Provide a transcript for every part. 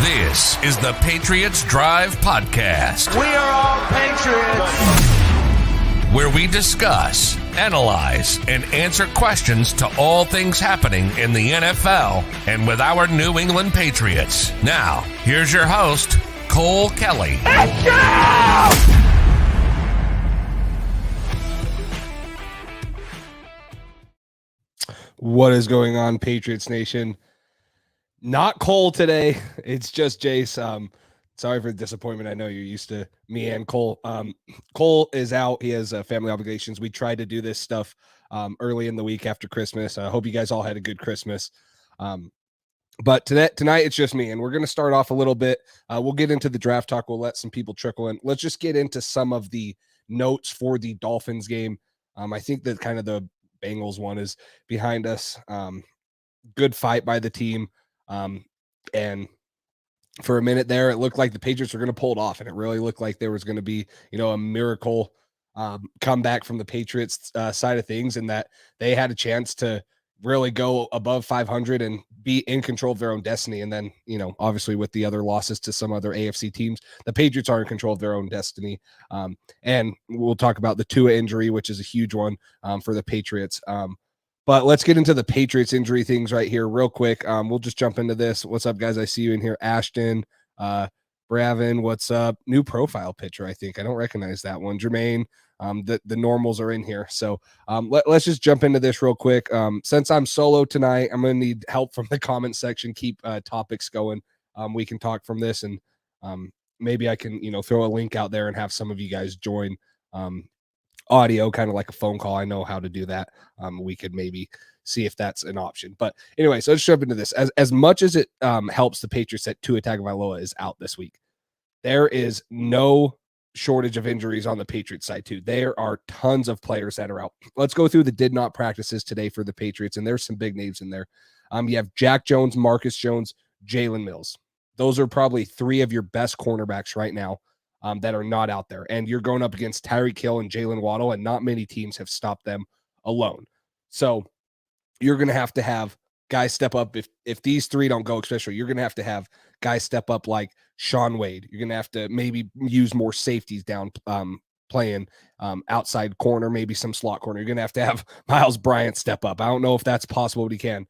This is the Patriots Drive Podcast. We are all Patriots. Where we discuss, analyze, and answer questions to all things happening in the NFL and with our New England Patriots. Now, here's your host, Cole Kelly. Let's go! What is going on, Patriots Nation? Not Cole today. It's just Jace. Sorry for the disappointment. I know you're used to me and Cole. Cole is out. He has family obligations. We tried to do this stuff early in the week after Christmas. I hope you guys all had a good Christmas. But tonight it's just me, and we're going to start off a little bit. We'll get into the draft talk. We'll let some people trickle in. Let's just get into some of the notes for the Dolphins game. I think that kind of the Bengals one is behind us. Good fight by the team. And for a minute there, it looked like the Patriots were going to pull it off, and it really looked like there was going to be, a miracle comeback from the Patriots side of things, and that they had a chance to really go above 500 and be in control of their own destiny. And then, obviously with the other losses to some other AFC teams, the Patriots are in control of their own destiny. And we'll talk about the Tua injury, which is a huge one for the Patriots. But let's get into the Patriots injury things right here real quick. We'll just jump into this. What's up, guys? I see you in here. Ashton, Bravin, what's up? New profile picture, I think. I don't recognize that one. Jermaine, the normals are in here. So let's just jump into this real quick. Since I'm solo tonight, I'm going to need help from the comment section. Keep topics going. We can talk from this, and maybe I can, throw a link out there and have some of you guys join audio, kind of like a phone call. I know how to do that. We could maybe see if that's an option. But anyway, so let's jump into this. As much as it helps the Patriots that Tua Tagovailoa is out this week, there is no shortage of injuries on the Patriots side too. There are tons of players that are out. Let's go through the did not practices today for the Patriots, and there's some big names in there. You have Jack Jones, Marcus Jones, Jalen Mills. Those are probably three of your best cornerbacks right now that are not out there. And you're going up against Tyreek Hill and Jalen Waddle, and not many teams have stopped them alone. So you're going to have guys step up. If these three don't go, especially, you're going to have guys step up like Sean Wade. You're going to have to maybe use more safeties down playing outside corner, maybe some slot corner. You're going to have Miles Bryant step up. I don't know if that's possible, but he can.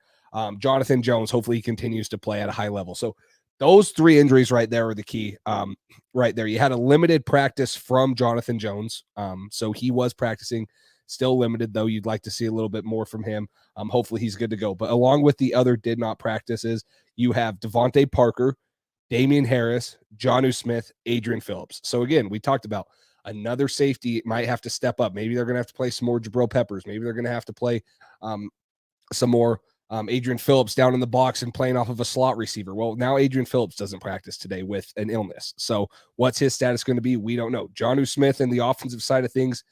Jonathan Jones, hopefully he continues to play at a high level. So those three injuries right there are the key right there. You had a limited practice from Jonathan Jones. So he was practicing, still limited, though. You'd like to see a little bit more from him. Hopefully he's good to go. But along with the other did not practices, you have Devontae Parker, Damian Harris, Jonnu Smith, Adrian Phillips. So again, we talked about another safety might have to step up. Maybe they're going to have to play some more Jabril Peppers. Maybe they're going to have to play some more Adrian Phillips down in the box and playing off of a slot receiver. Well, now Adrian Phillips doesn't practice today with an illness. So what's his status going to be? We don't know. Jonnu Smith and the offensive side of things,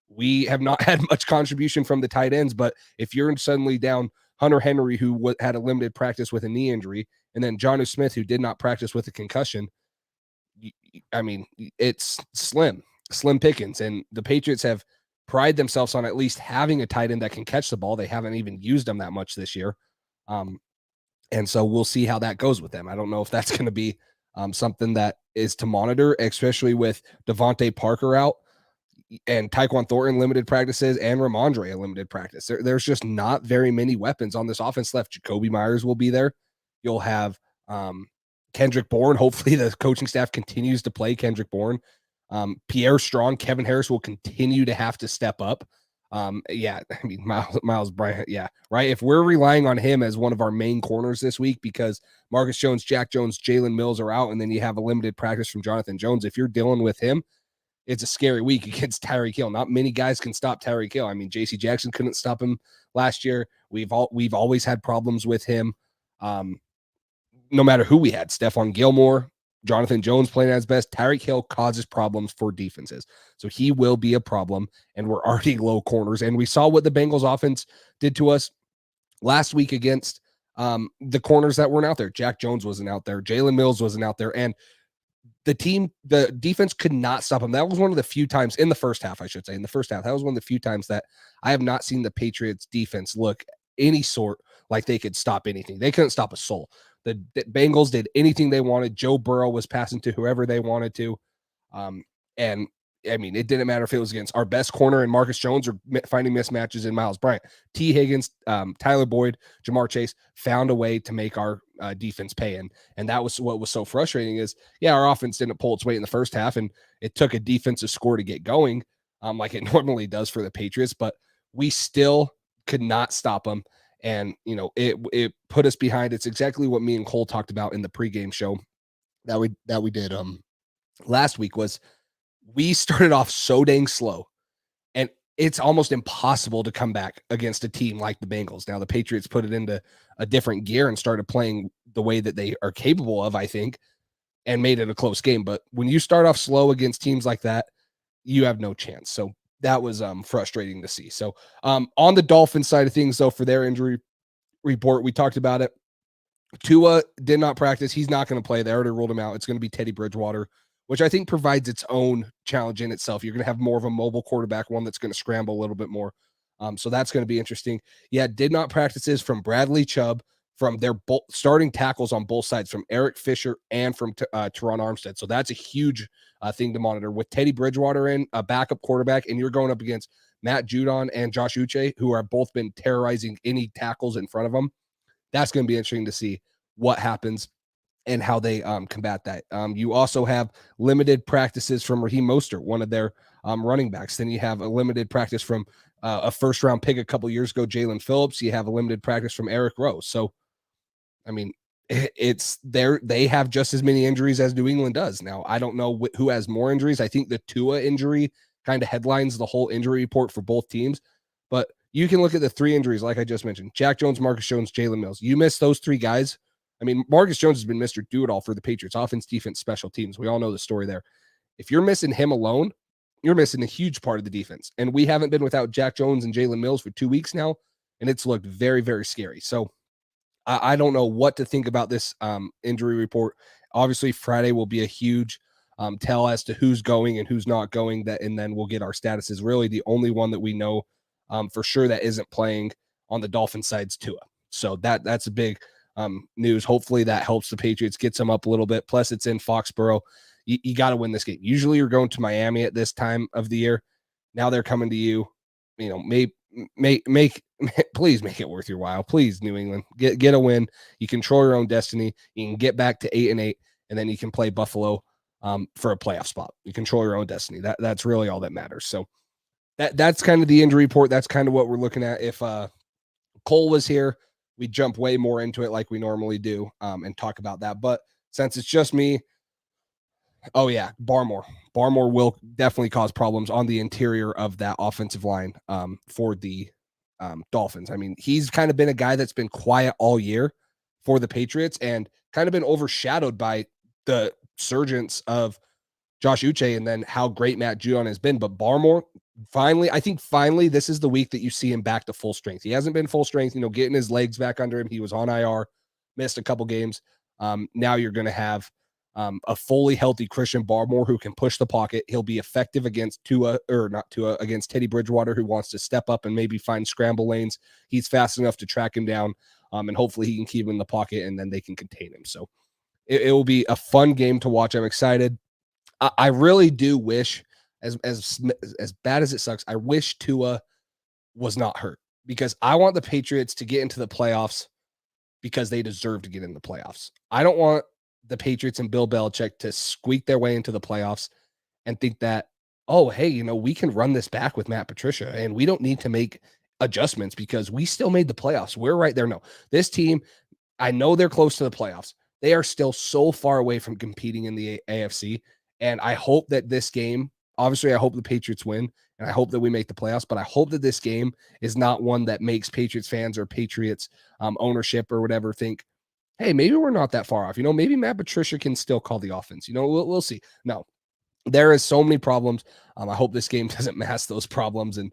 we have not had much contribution from the tight ends, but if you're suddenly down Hunter Henry, who had a limited practice with a knee injury, and then Jonnu Smith, who did not practice with a concussion, I mean, it's slim pickings. And the Patriots have pride themselves on at least having a tight end that can catch the ball. They haven't even used them that much this year. And so we'll see how that goes with them. I don't know if that's going to be something that is to monitor, especially with Devontae Parker out and Tyquan Thornton limited practices and Ramondre a limited practice. There's just not very many weapons on this offense left. Jacoby Myers will be there. You'll have Kendrick Bourne. Hopefully the coaching staff continues to play Kendrick Bourne. Pierre Strong, Kevin Harris will continue to have to step up. Miles Bryant, right? If we're relying on him as one of our main corners this week because Marcus Jones, Jack Jones, Jalen Mills are out, and then you have a limited practice from Jonathan Jones, if you're dealing with him, it's a scary week against Tyreek Hill. Not many guys can stop Tyreek Hill. I mean, J.C. Jackson couldn't stop him last year. We've always had problems with him. No matter who we had, Stephon Gilmore, Jonathan Jones playing at his best, Tyreek Hill causes problems for defenses. So he will be a problem, and we're already low corners. And we saw what the Bengals offense did to us last week against the corners that weren't out there. Jack Jones wasn't out there. Jalen Mills wasn't out there. And the defense could not stop him. That was one of the few times in the first half, that was one of the few times that I have not seen the Patriots defense look any sort like they could stop anything. They couldn't stop a soul. The Bengals did anything they wanted. Joe Burrow was passing to whoever they wanted to. And I mean, it didn't matter if it was against our best corner and Marcus Jones or finding mismatches in Miles Bryant. T. Higgins, Tyler Boyd, Jamar Chase found a way to make our defense pay. And that was what was so frustrating is, yeah, our offense didn't pull its weight in the first half, and it took a defensive score to get going, like it normally does for the Patriots, but we still could not stop them. And, it put us behind. It's exactly what me and Cole talked about in the pregame show that we did last week. Was we started off so dang slow, and it's almost impossible to come back against a team like the Bengals. Now, the Patriots put it into a different gear and started playing the way that they are capable of, I think, and made it a close game. But when you start off slow against teams like that, you have no chance. So that was frustrating to see. So on the Dolphins side of things, though, for their injury report, we talked about it. Tua did not practice. He's not going to play. They already ruled him out. It's going to be Teddy Bridgewater, which I think provides its own challenge in itself. You're going to have more of a mobile quarterback, one that's going to scramble a little bit more. So that's going to be interesting. Yeah, did not practices from Bradley Chubb, from their starting tackles on both sides, from Eric Fisher and from Teron Armstead. So that's a huge thing to monitor. With Teddy Bridgewater in, a backup quarterback, and you're going up against Matt Judon and Josh Uche, who are both been terrorizing any tackles in front of them. That's going to be interesting to see what happens and how they combat that. You also have limited practices from Raheem Mostert, one of their running backs. Then you have a limited practice from a first-round pick a couple years ago, Jalen Phillips. You have a limited practice from Eric Rose. So, I mean, it's there. They have just as many injuries as New England does. Now, I don't know who has more injuries. I think the Tua injury kind of headlines the whole injury report for both teams. But you can look at the 3 injuries, like I just mentioned: Jack Jones, Marcus Jones, Jalen Mills. You miss those 3 guys. I mean, Marcus Jones has been Mr. Do-It-All for the Patriots, offense, defense, special teams. We all know the story there. If you're missing him alone, you're missing a huge part of the defense. And we haven't been without Jack Jones and Jalen Mills for 2 weeks now, and it's looked very, very scary. So I don't know what to think about this injury report. Obviously, Friday will be a huge tell as to who's going and who's not going. And then we'll get our statuses. Really, the only one that we know for sure that isn't playing on the Dolphins side's Tua. So that's a big news. Hopefully that helps the Patriots, gets them up a little bit. Plus, it's in Foxborough. You got to win this game. Usually, you're going to Miami at this time of the year. Now they're coming to you. Please make it worth your while. Please, New England, get a win. You control your own destiny. You can get back to 8-8, and then you can play Buffalo for a playoff spot. You control your own destiny. That's really all that matters. So that's kind of the injury report. That's kind of what we're looking at. If Cole was here, we'd jump way more into it like we normally do and talk about that. But since it's just me, oh yeah, Barmore will definitely cause problems on the interior of that offensive line for the Dolphins. I mean, he's kind of been a guy that's been quiet all year for the Patriots and kind of been overshadowed by the surgence of Josh Uche and then how great Matt Judon has been. But Barmore, I think this is the week that you see him back to full strength. He hasn't been full strength, getting his legs back under him. He was on IR, missed a couple games. Now you're going to have a fully healthy Christian Barmore who can push the pocket. He'll be effective against against Teddy Bridgewater, who wants to step up and maybe find scramble lanes. He's fast enough to track him down, and hopefully he can keep him in the pocket, and then they can contain him. So it will be a fun game to watch. I'm excited. I really do wish, as bad as it sucks, I wish Tua was not hurt, because I want the Patriots to get into the playoffs because they deserve to get in the playoffs. I don't want the Patriots and Bill Belichick to squeak their way into the playoffs and think that, oh, hey, we can run this back with Matt Patricia and we don't need to make adjustments because we still made the playoffs. We're right there. No, this team, I know they're close to the playoffs. They are still so far away from competing in the AFC. And I hope that this game, obviously, I hope the Patriots win and I hope that we make the playoffs, but I hope that this game is not one that makes Patriots fans or Patriots ownership or whatever think, hey, maybe we're not that far off. Maybe Matt Patricia can still call the offense. We'll see. No, there is so many problems. I hope this game doesn't mask those problems, and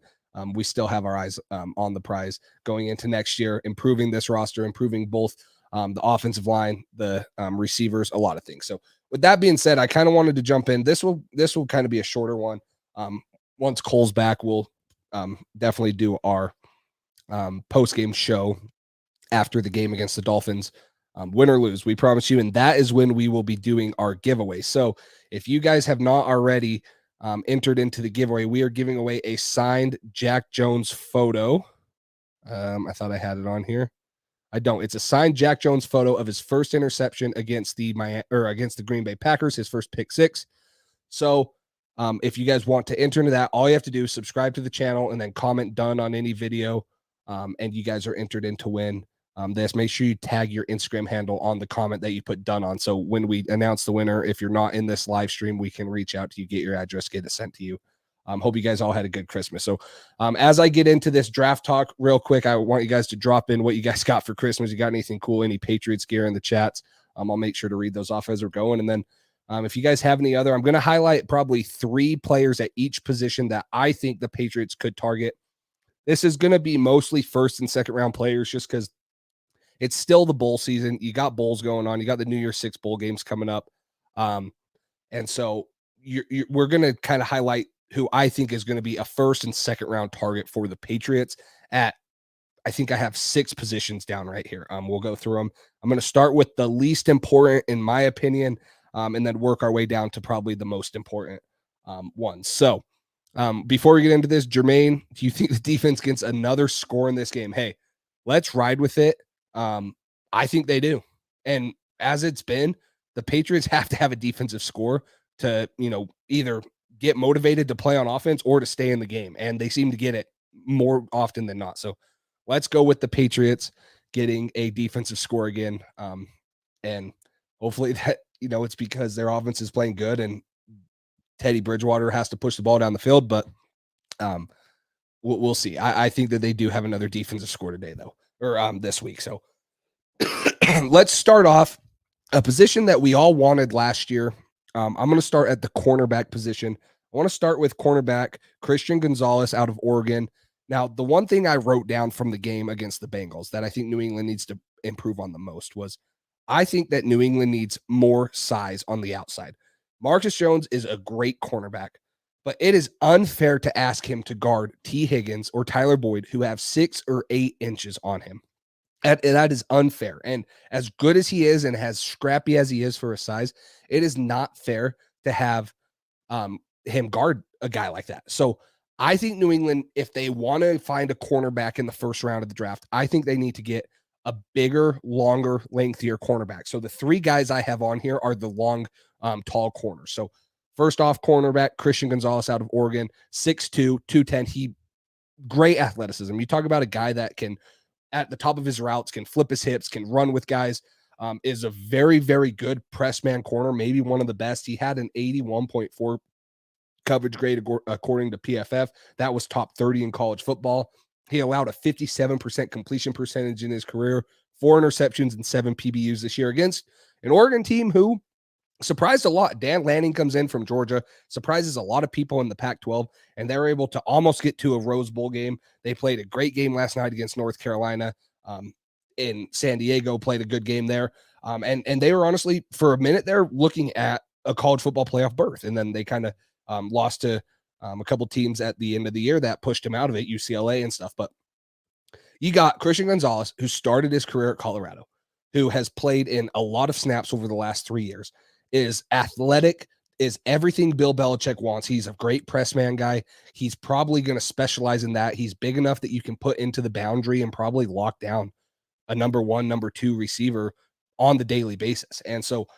we still have our eyes on the prize going into next year, improving this roster, improving both the offensive line, the receivers, a lot of things. So with that being said, I kind of wanted to jump in. This will kind of be a shorter one. Once Cole's back, we'll definitely do our post-game show after the game against the Dolphins. Win or lose, we promise you. And that is when we will be doing our giveaway. So if you guys have not already entered into the giveaway, we are giving away a signed Jack Jones photo. I thought I had it on here. I don't. It's a signed Jack Jones photo of his first interception against the Green Bay Packers, his first pick six. So if you guys want to enter into that, all you have to do is subscribe to the channel and then comment done on any video. And you guys are entered in to win this. Make sure you tag your Instagram handle on the comment that you put done on. So when we announce the winner, if you're not in this live stream, we can reach out to you, get your address, get it sent to you. Hope you guys all had a good Christmas. So as I get into this draft talk real quick, I want you guys to drop in what you guys got for Christmas. You got anything cool, any Patriots gear in the chats? I'll make sure to read those off as we're going. And then if you guys have any other, I'm going to highlight probably 3 players at each position that I think the Patriots could target. This is going to be mostly first and second round players just because it's still the bowl season. You got bowls going on. You got the New Year's 6 bowl games coming up. And so we're going to kind of highlight who I think is going to be a first and second round target for the Patriots at, I think I have 6 positions down right here. We'll go through them. I'm going to start with the least important, in my opinion, and then work our way down to probably the most important ones. So before we get into this, Jermaine, do you think the defense gets another score in this game? Hey, let's ride with it. I think they do. And as it's been, the Patriots have to have a defensive score to, either get motivated to play on offense or to stay in the game. And they seem to get it more often than not. So let's go with the Patriots getting a defensive score again. And hopefully that, it's because their offense is playing good and Teddy Bridgewater has to push the ball down the field, but we'll see. I think that they do have another defensive score today though, or this week. So let's start off a position that we all wanted last year. I'm going to start at the cornerback position. I want to start with cornerback Christian Gonzalez out of Oregon. Now, the one thing I wrote down from the game against the Bengals that I think New England needs to improve on the most was I think that New England needs more size on the outside. Marcus Jones is a great cornerback, but it is unfair to ask him to guard T. Higgins or Tyler Boyd, who have 6 or 8 inches on him. And that is unfair. And as good as he is and as scrappy as he is for his size, it is not fair to have him guard a guy like that. So I think New England, if they want to find a cornerback in the first round of the draft, I think they need to get a bigger, longer, lengthier cornerback. So the 3 guys I have on here are the long, tall corners. So first off, cornerback Christian Gonzalez out of Oregon, 6'2", 210. He great athleticism. You talk about a guy that can, at the top of his routes, can flip his hips, can run with guys, is a very, very good press man corner, maybe one of the best. He had an 81.4 coverage grade according to PFF. That was top 30 in college football. He allowed a 57% completion percentage in his career, 4 interceptions and 7 PBUs this year against an Oregon team who surprised a lot. Dan Lanning comes in from Georgia, surprises a lot of people in the Pac-12, and they're able to almost get to a Rose Bowl game. They played a great game last night against North Carolina in San Diego, played a good game there. And they were honestly, for a minute there, looking at a college football playoff berth. And then they kind of lost to a couple teams at the end of the year that pushed him out of it, UCLA and stuff. But you got Christian Gonzalez, who started his career at Colorado, who has played in a lot of snaps over the last 3 years, is athletic, is everything Bill Belichick wants. He's a great press man guy. He's probably going to specialize in that. He's big enough that you can put into the boundary and probably lock down a number 1, number 2 receiver on the daily basis. And so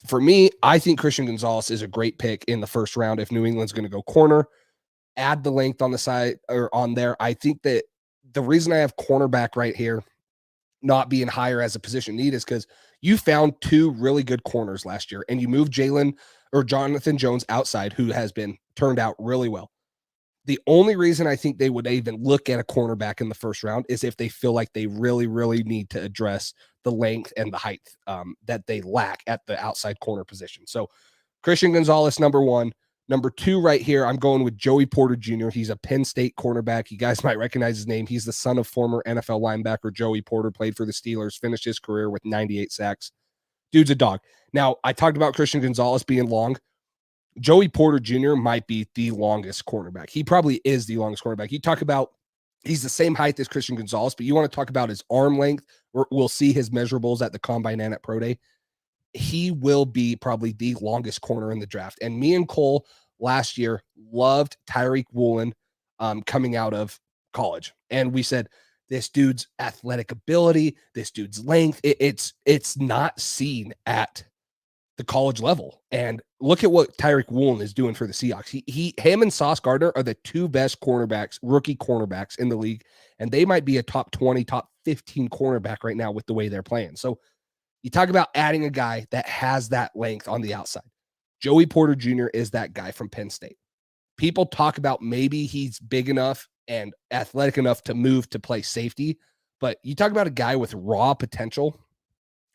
for me, I think Christian Gonzalez is a great pick in the first round. If New England's going to go corner, add the length on the side or on there. I think that the reason I have cornerback right here not being higher as a position need is because you found 2 really good corners last year and you moved Jonathan Jones outside, who has been turned out really well. The only reason I think they would even look at a cornerback in the first round is if they feel like they really, really need to address the length and the height that they lack at the outside corner position. So Christian Gonzalez, number 1. Number 2 right here, I'm going with Joey Porter Jr. He's a Penn State cornerback. You guys might recognize his name. He's the son of former NFL linebacker Joey Porter, played for the Steelers, finished his career with 98 sacks. Dude's a dog. Now, I talked about Christian Gonzalez being long. Joey Porter Jr. might be the longest cornerback. He probably is the longest cornerback. You talk about He's the same height as Christian Gonzalez, but you want to talk about his arm length. We'll see his measurables at the combine and at pro day. He will be probably the longest corner in the draft. And me and Cole last year loved Tyreek Woolen coming out of college. And we said, this dude's athletic ability, this dude's length, it's not seen at the college level. And look at what Tyreek Woolen is doing for the Seahawks. Him and Sauce Gardner are the two best cornerbacks, rookie cornerbacks in the league. And they might be a top 20, top 15 cornerback right now with the way they're playing. So you talk about adding a guy that has that length on the outside. Joey Porter Jr. is that guy from Penn State. People talk about maybe he's big enough and athletic enough to move to play safety, but you talk about a guy with raw potential.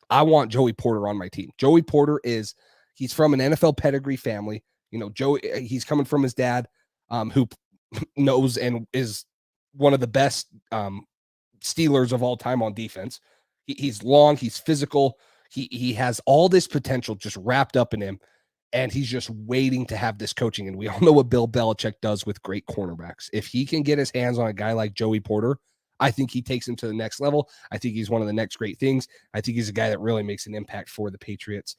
I want Joey Porter on my team. Joey Porter he's from an NFL pedigree family. You know, he's coming from his dad, who knows and is one of the best Steelers of all time on defense. He's long, he's physical. He has all this potential just wrapped up in him, and he's just waiting to have this coaching. And we all know what Bill Belichick does with great cornerbacks. If he can get his hands on a guy like Joey Porter, I think he takes him to the next level. I think he's one of the next great things. I think he's a guy that really makes an impact for the Patriots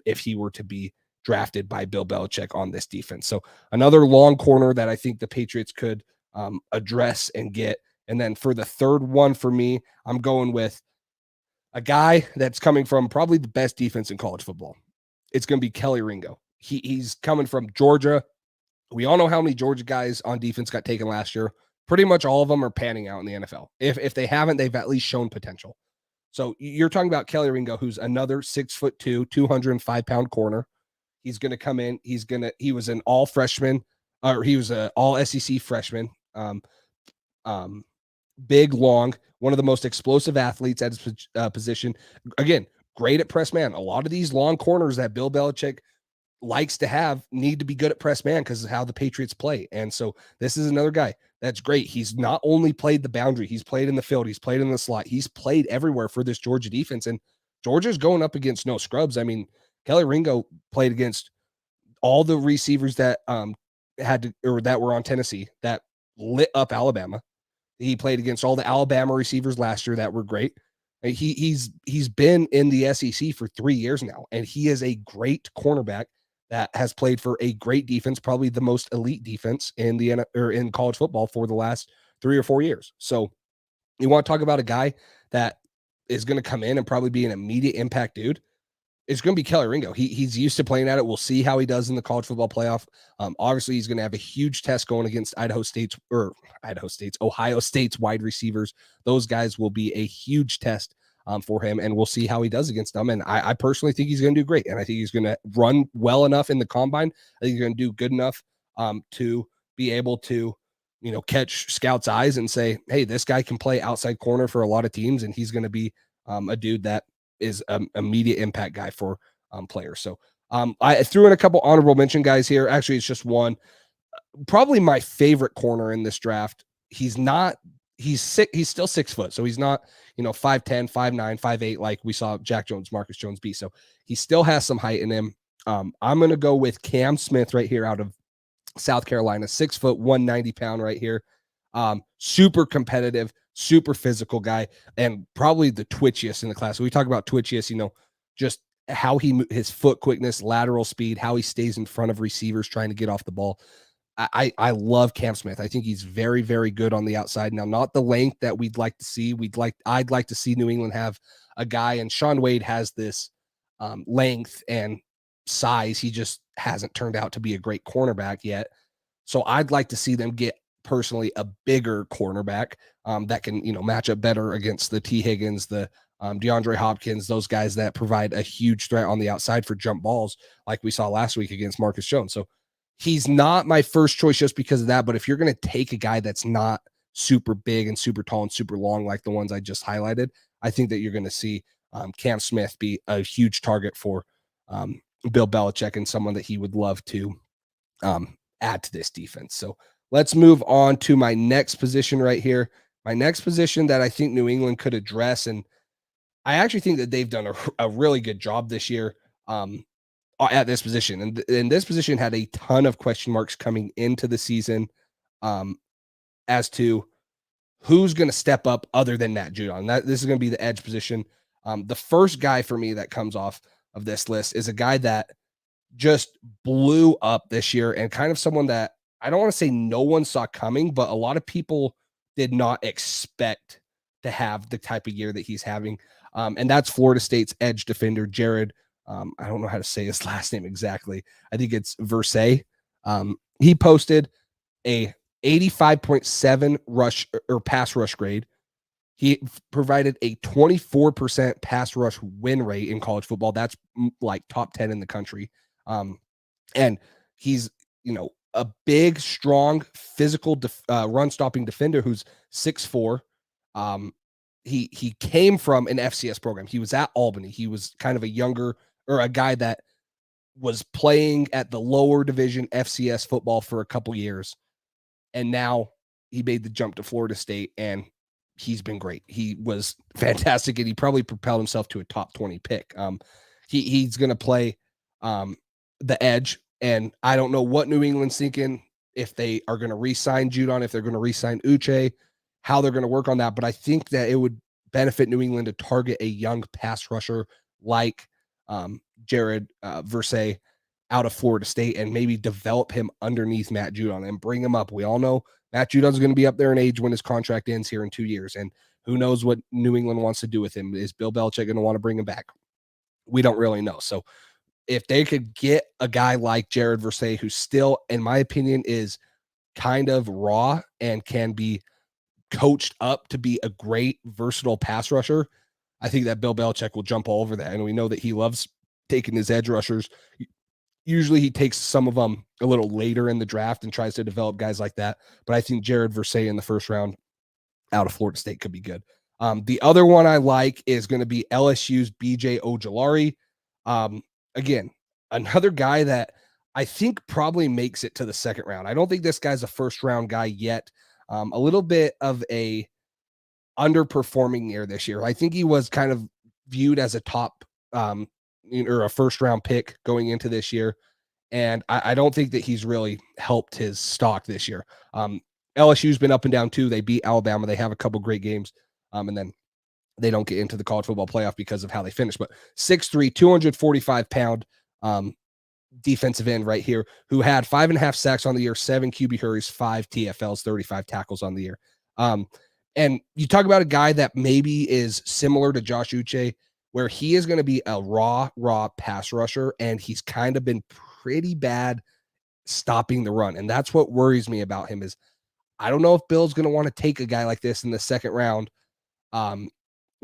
if he were to be drafted by Bill Belichick on this defense. So another long corner that I think the Patriots could address and get. And then for the third one for me, I'm going with a guy that's coming from probably the best defense in college football. It's going to be Kelly Ringo. He's coming from Georgia. We all know how many Georgia guys on defense got taken last year. Pretty much all of them are panning out in the NFL. If they haven't, they've at least shown potential. So you're talking about Kelly Ringo, who's another 6'2", 205-pound corner. He's going to come in. He was an all freshman, or he was an all SEC freshman. Big, long, one of the most explosive athletes at his position. Again, great at press man. A lot of these long corners that Bill Belichick likes to have need to be good at press man because of how the Patriots play. And so this is another guy that's great. He's not only played the boundary, he's played in the field, he's played in the slot, he's played everywhere for this Georgia defense. And Georgia's going up against no scrubs. I mean, Kelly Ringo played against all the receivers that that were on Tennessee that lit up Alabama. He played against all the Alabama receivers last year that were great. He's been in the SEC for 3 years now, and he is a great cornerback that has played for a great defense, probably the most elite defense in in college football for the last 3 or 4 years. So you want to talk about a guy that is going to come in and probably be an immediate impact dude. It's going to be Kelly Ringo. He's used to playing at it. We'll see how he does in the college football playoff. Obviously, he's going to have a huge test going against Ohio State's wide receivers. Those guys will be a huge test for him, and we'll see how he does against them. And I personally think he's going to do great, and I think he's going to run well enough in the combine. I think he's going to do good enough to be able to, catch scouts' eyes and say, hey, this guy can play outside corner for a lot of teams, and he's going to be a dude that is an immediate impact guy for players. So I threw in a couple honorable mention guys here. Actually, it's just one. Probably my favorite corner in this draft. He's still 6 foot. So he's not, 5'10", 5'9", 5'8", like we saw Jack Jones, Marcus Jones be. So he still has some height in him. I'm going to go with Cam Smith right here out of South Carolina, 6 foot, 190 pound right here. Super competitive, super physical guy, and probably the twitchiest in the class. So we talk about twitchiest, just how his foot quickness, lateral speed, how he stays in front of receivers trying to get off the ball. I love Cam Smith. I think he's very, very good on the outside. Now, not the length that we'd like to see. I'd like to see New England have a guy, and Sean Wade has this length and size. He just hasn't turned out to be a great cornerback yet. So I'd like to see them get personally a bigger cornerback that can, match up better against the T. Higgins, the DeAndre Hopkins, those guys that provide a huge threat on the outside for jump balls like we saw last week against Marcus Jones. So he's not my first choice just because of that. But if you're going to take a guy that's not super big and super tall and super long like the ones I just highlighted, I think that you're going to see Cam Smith be a huge target for Bill Belichick and someone that he would love to add to this defense. So let's move on to my next position right here. My next position that I think New England could address, and I actually think that they've done a really good job this year at this position. And this position had a ton of question marks coming into the season as to who's going to step up other than Matt Judon. This is going to be the edge position. The first guy for me that comes off of this list is a guy that just blew up this year and kind of someone that I don't want to say no one saw coming, but a lot of people did not expect to have the type of year that he's having. And that's Florida State's edge defender, Jared. I don't know how to say his last name exactly. I think it's Versay. He posted a 85.7 rush or pass rush grade. He provided a 24% pass rush win rate in college football. That's like top 10 in the country. And he's, a big, strong, physical run stopping defender who's 6'4". He came from an FCS program. He was at Albany. He was kind of a guy that was playing at the lower division FCS football for a couple years. And now he made the jump to Florida State, and he's been great. He was fantastic, and he probably propelled himself to a top 20 pick. He's going to play the edge, and I don't know what New England's thinking, if they are going to re-sign Judon, if they're going to re-sign Uche, how they're going to work on that. But I think that it would benefit New England to target a young pass rusher like Jared Versay out of Florida State and maybe develop him underneath Matt Judon and bring him up. We all know Matt Judon's going to be up there in age when his contract ends here in 2 years. And who knows what New England wants to do with him. Is Bill Belichick going to want to bring him back? We don't really know. So if they could get a guy like Jared Versay, who still, in my opinion, is kind of raw and can be coached up to be a great, versatile pass rusher, I think that Bill Belichick will jump all over that. And we know that he loves taking his edge rushers. Usually he takes some of them a little later in the draft and tries to develop guys like that. But I think Jared Versay in the first round out of Florida State could be good. The other one I like is going to be LSU's BJ Ojulari. Again, another guy that I think probably makes it to the second round. I don't think this guy's a first round guy yet. A little bit of a underperforming year this year. I think he was kind of viewed as a top or a first round pick going into this year. And I don't think that he's really helped his stock this year. LSU's been up and down too. They beat Alabama. They have a couple great games. And then they don't get into the college football playoff because of how they finish. But 6'3", 245-pound defensive end right here, who had 5.5 sacks on the year, 7 QB hurries, 5 TFLs, 35 tackles on the year. And you talk about a guy that maybe is similar to Josh Uche, where he is going to be a raw pass rusher, and he's kind of been pretty bad stopping the run. And that's what worries me about him is I don't know if Bill's going to want to take a guy like this in the second round,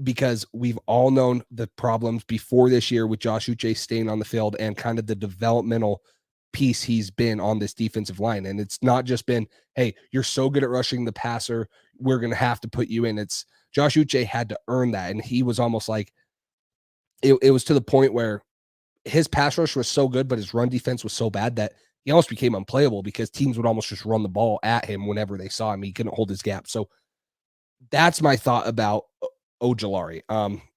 because we've all known the problems before this year with Josh Uche staying on the field and kind of the developmental piece he's been on this defensive line. And it's not just been, hey, you're so good at rushing the passer, we're going to have to put you in. It's Josh Uche had to earn that. And he was almost like, it was to the point where his pass rush was so good, but his run defense was so bad that he almost became unplayable because teams would almost just run the ball at him whenever they saw him. He couldn't hold his gap. So that's my thought about Ojulari.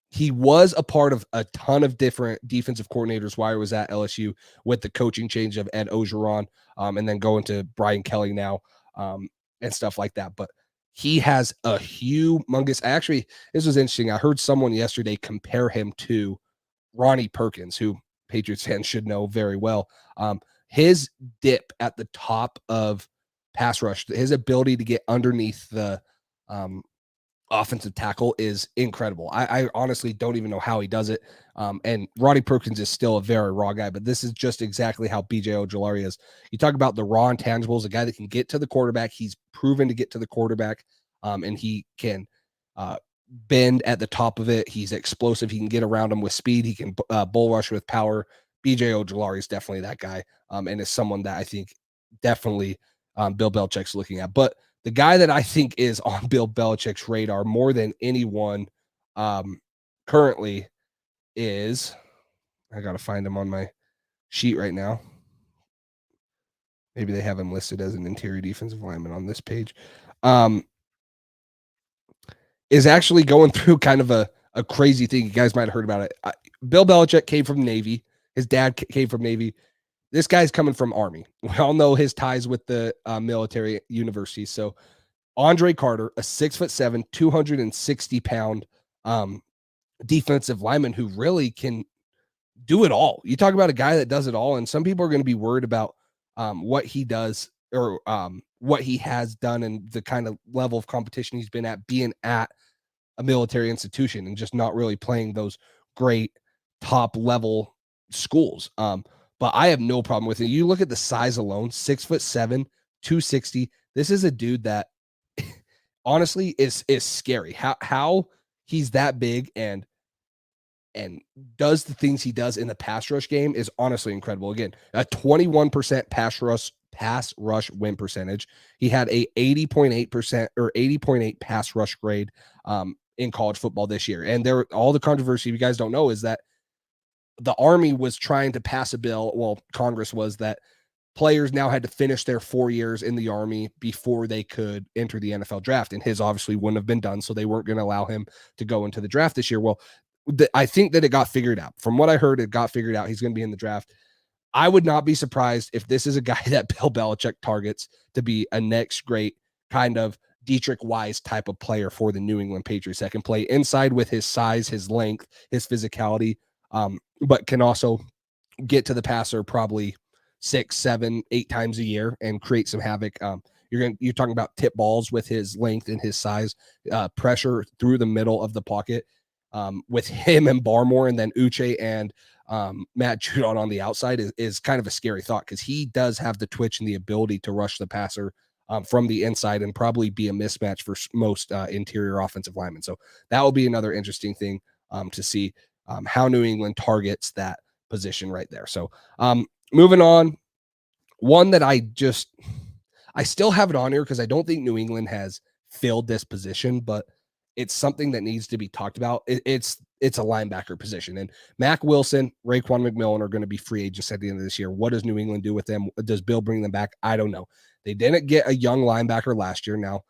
He was a part of a ton of different defensive coordinators while he was at LSU with the coaching change of Ed Ogeron, and then going to Brian Kelly now, and stuff like that. But he has a humongous, actually, this was interesting. I heard someone yesterday compare him to Ronnie Perkins, who Patriots fans should know very well. His dip at the top of pass rush, his ability to get underneath the offensive tackle is incredible. I honestly don't even know how he does it. And Ronnie Perkins is still a very raw guy, but this is just exactly how BJ Ojulari is. You talk about the raw intangibles, a guy that can get to the quarterback. He's proven to get to the quarterback, and he can bend at the top of it. He's explosive. He can get around him with speed. He can bull rush with power. BJ Ojulari is definitely that guy, and is someone that I think definitely Bill Belichick's looking at. But the guy that I think is on Bill Belichick's radar more than anyone currently is, I got to find him on my sheet right now. Maybe they have him listed as an interior defensive lineman on this page. Is actually going through kind of a crazy thing. You guys might have heard about it. Bill Belichick came from Navy. His dad came from Navy. This guy's coming from Army. We all know his ties with the military university. So Andre Carter, a 6'7", 260-pound defensive lineman who really can do it all. You talk about a guy that does it all, and some people are going to be worried about what he does or what he has done and the kind of level of competition he's been at being at a military institution and just not really playing those great top level schools. But I have no problem with it. You look at the size alone, 6'7", 260. This is a dude that honestly is scary. How he's that big and does the things he does in the pass rush game is honestly incredible. Again, a 21% pass rush win percentage. He had a 80.8% or 80.8 pass rush grade in college football this year. And all the controversy, if you guys don't know, is that the Army was trying to pass a bill. Well, Congress was that players now had to finish their 4 years in the Army before they could enter the NFL draft. And his obviously wouldn't have been done. So they weren't going to allow him to go into the draft this year. Well, I think that it got figured out. From what I heard, it got figured out. He's going to be in the draft. I would not be surprised if this is a guy that Bill Belichick targets to be a next great kind of Dietrich Wise type of player for the New England Patriots that can play inside with his size, his length, his physicality, but can also get to the passer probably 6, 7, 8 times a year and create some havoc. You're talking about tip balls with his length and his size, pressure through the middle of the pocket. With him and Barmore and then Uche and Matt Judon on the outside is kind of a scary thought because he does have the twitch and the ability to rush the passer from the inside and probably be a mismatch for most interior offensive linemen. So that will be another interesting thing to see how New England targets that position right there. So moving on, one that I still have it on here because I don't think New England has filled this position, but it's something that needs to be talked about. It's a linebacker position. And Mac Wilson, Raekwon McMillan are going to be free agents at the end of this year. What does New England do with them? Does Bill bring them back? I don't know. They didn't get a young linebacker last year. Now,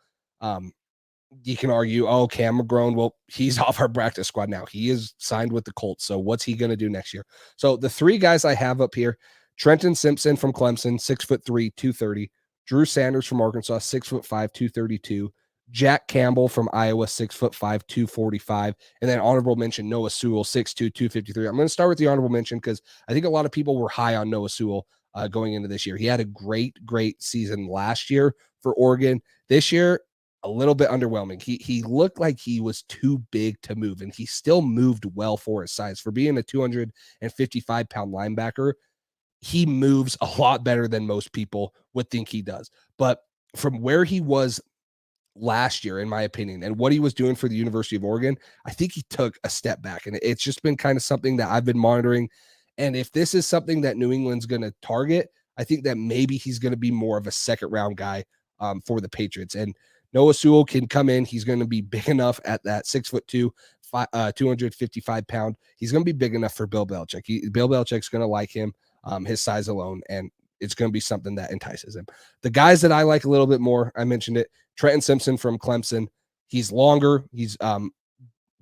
you can argue, oh, Cam McGrone, well, he's off our practice squad now. He is signed with the Colts. So what's he going to do next year? So the three guys I have up here, Trenton Simpson from Clemson, 6'3", 230. Drew Sanders from Arkansas, 6'5", 232. Jack Campbell from Iowa, 6'5", 245. And then honorable mention, Noah Sewell, 6'2", 253. I'm going to start with the honorable mention because I think a lot of people were high on Noah Sewell going into this year. He had a great season last year for Oregon. This year, a little bit underwhelming. He looked like he was too big to move, and he still moved well for his size. For being a 255-pound linebacker, he moves a lot better than most people would think he does. But from where he was last year, in my opinion, and what he was doing for the University of Oregon, I think he took a step back. And it's just been kind of something that I've been monitoring. And if this is something that New England's going to target, I think that maybe he's going to be more of a second-round guy for the Patriots. And Noah Sewell can come in. He's going to be big enough at that 6'2", 255-pound. He's going to be big enough for Bill Belichick. Bill Belichick's going to like him, his size alone, and it's going to be something that entices him. The guys that I like a little bit more, I mentioned it, Trenton Simpson from Clemson. He's longer. He's 6'3",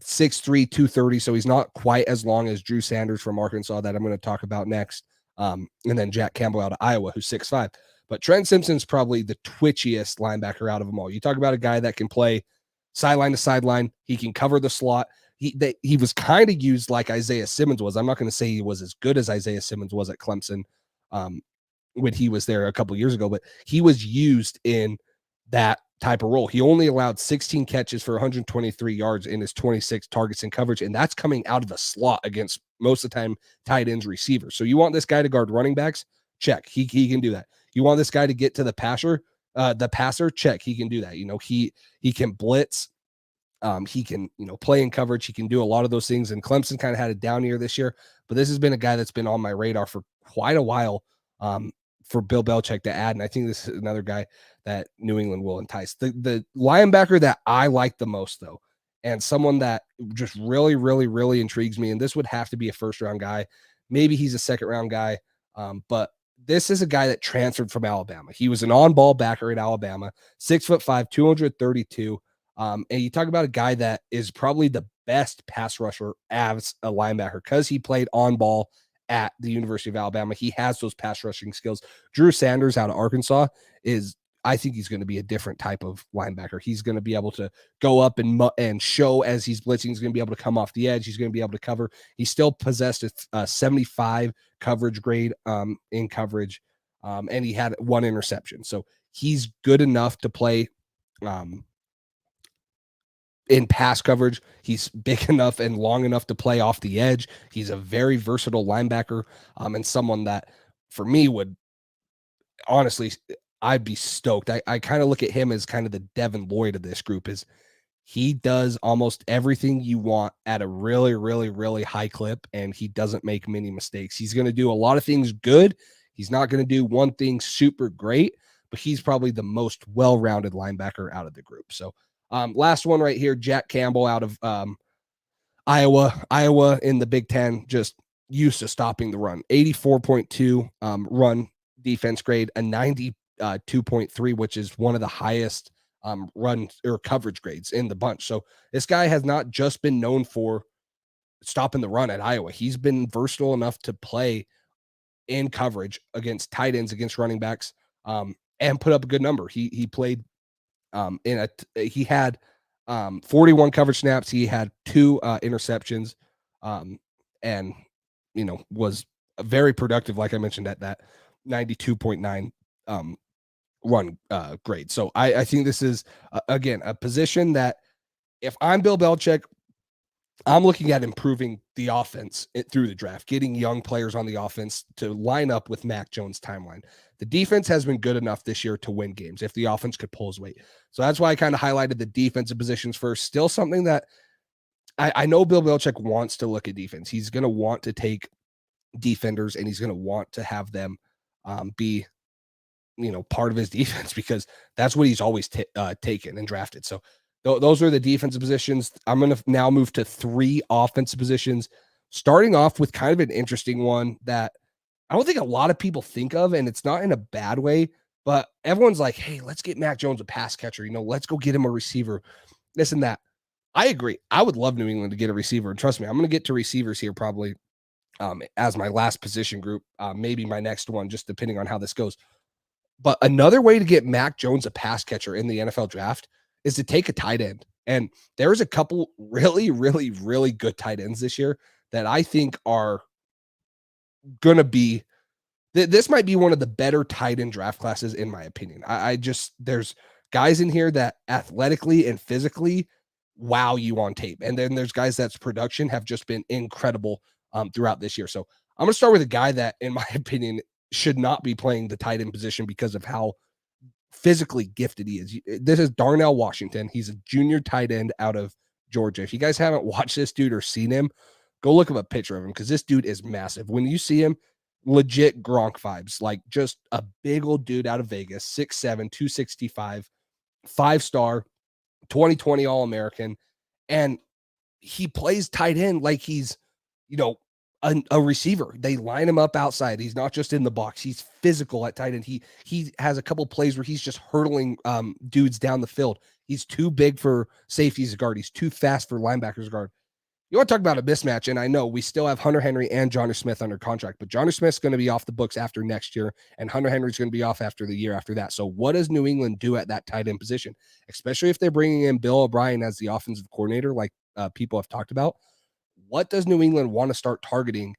230, so he's not quite as long as Drew Sanders from Arkansas that I'm going to talk about next. And then Jack Campbell out of Iowa, who's 6'5". But Trent Simpson's probably the twitchiest linebacker out of them all. You talk about a guy that can play sideline to sideline. He can cover the slot. He was kind of used like Isaiah Simmons was. I'm not going to say he was as good as Isaiah Simmons was at Clemson when he was there a couple years ago, but he was used in that type of role. He only allowed 16 catches for 123 yards in his 26 targets in coverage, and that's coming out of a slot against most of the time tight ends receivers. So you want this guy to guard running backs? Check. He can do that. You want this guy to get to the passer? Check. He can do that. He can blitz. He can, play in coverage. He can do a lot of those things. And Clemson kind of had a down year this year, but this has been a guy that's been on my radar for quite a while for Bill Belichick to add. And I think this is another guy that New England will entice. The linebacker that I like the most, though, and someone that just really, really, really intrigues me, and this would have to be a first-round guy. Maybe he's a second-round guy, but this is a guy that transferred from Alabama. He was an on-ball backer at Alabama, 6'5", 232. And you talk about a guy that is probably the best pass rusher as a linebacker because he played on ball at the University of Alabama. He has those pass rushing skills. Drew Sanders out of Arkansas is I think he's going to be a different type of linebacker. He's going to be able to go up and show as he's blitzing. He's going to be able to come off the edge. He's going to be able to cover. He still possessed a 75 coverage grade in coverage, and he had 1 interception. So he's good enough to play in pass coverage. He's big enough and long enough to play off the edge. He's a very versatile linebacker, and someone that for me would honestly, I'd be stoked. I kind of look at him as kind of the Devin Lloyd of this group. Is he does almost everything you want at a really, really, really high clip, and he doesn't make many mistakes. He's going to do a lot of things good. He's not going to do one thing super great, but he's probably the most well-rounded linebacker out of the group. So last one right here, Jack Campbell out of Iowa. Iowa in the Big Ten, just used to stopping the run. 84.2 run defense grade, a 92.3, which is one of the highest run or coverage grades in the bunch. So this guy has not just been known for stopping the run at Iowa. He's been versatile enough to play in coverage against tight ends, against running backs, and put up a good number. He played he had 41 coverage snaps. He had 2 interceptions, and was very productive, like I mentioned, at that 92.9 run grade. So I think this is again a position that if I'm Bill Belichick, I'm looking at improving the offense through the draft, getting young players on the offense to line up with Mac Jones' timeline. The defense has been good enough this year to win games if the offense could pull his weight. So that's why I kind of highlighted the defensive positions first. Still something that I know Bill Belichick wants to look at defense. He's going to want to take defenders, and he's going to want to have them be part of his defense, because that's what he's always taken and drafted. So those are the defensive positions. I'm going to now move to 3 offensive positions, starting off with kind of an interesting one that I don't think a lot of people think of, and it's not in a bad way, but everyone's like, hey, let's get Mac Jones a pass catcher. Let's go get him a receiver, this and that. I agree. I would love New England to get a receiver. And trust me, I'm going to get to receivers here probably as my last position group, maybe my next one, just depending on how this goes. But another way to get Mac Jones a pass catcher in the NFL draft is to take a tight end. And there's a couple really, really, really good tight ends this year that I think are going to be, this might be one of the better tight end draft classes in my opinion. There's guys in here that athletically and physically wow you on tape. And then there's guys that's production have just been incredible throughout this year. So I'm going to start with a guy that, in my opinion, should not be playing the tight end position because of how physically gifted he is. This is Darnell Washington. He's a junior tight end out of Georgia. If you guys haven't watched this dude or seen him, go look up a picture of him, because this dude is massive. When you see him, legit Gronk vibes, like just a big old dude out of Vegas, 6'7", 265, 5-star, 2020 All-American. And he plays tight end like he's, a receiver. They line him up outside. He's not just in the box. He's physical at tight end. He has a couple plays where he's just hurdling dudes down the field. He's too big for safeties to guard. He's too fast for linebackers to guard. You want to talk about a mismatch, and I know we still have Hunter Henry and Jonnu Smith under contract, but Jonnu Smith's going to be off the books after next year, and Hunter Henry's going to be off after the year after that. So what does New England do at that tight end position, especially if they're bringing in Bill O'Brien as the offensive coordinator, like people have talked about? What does New England want to start targeting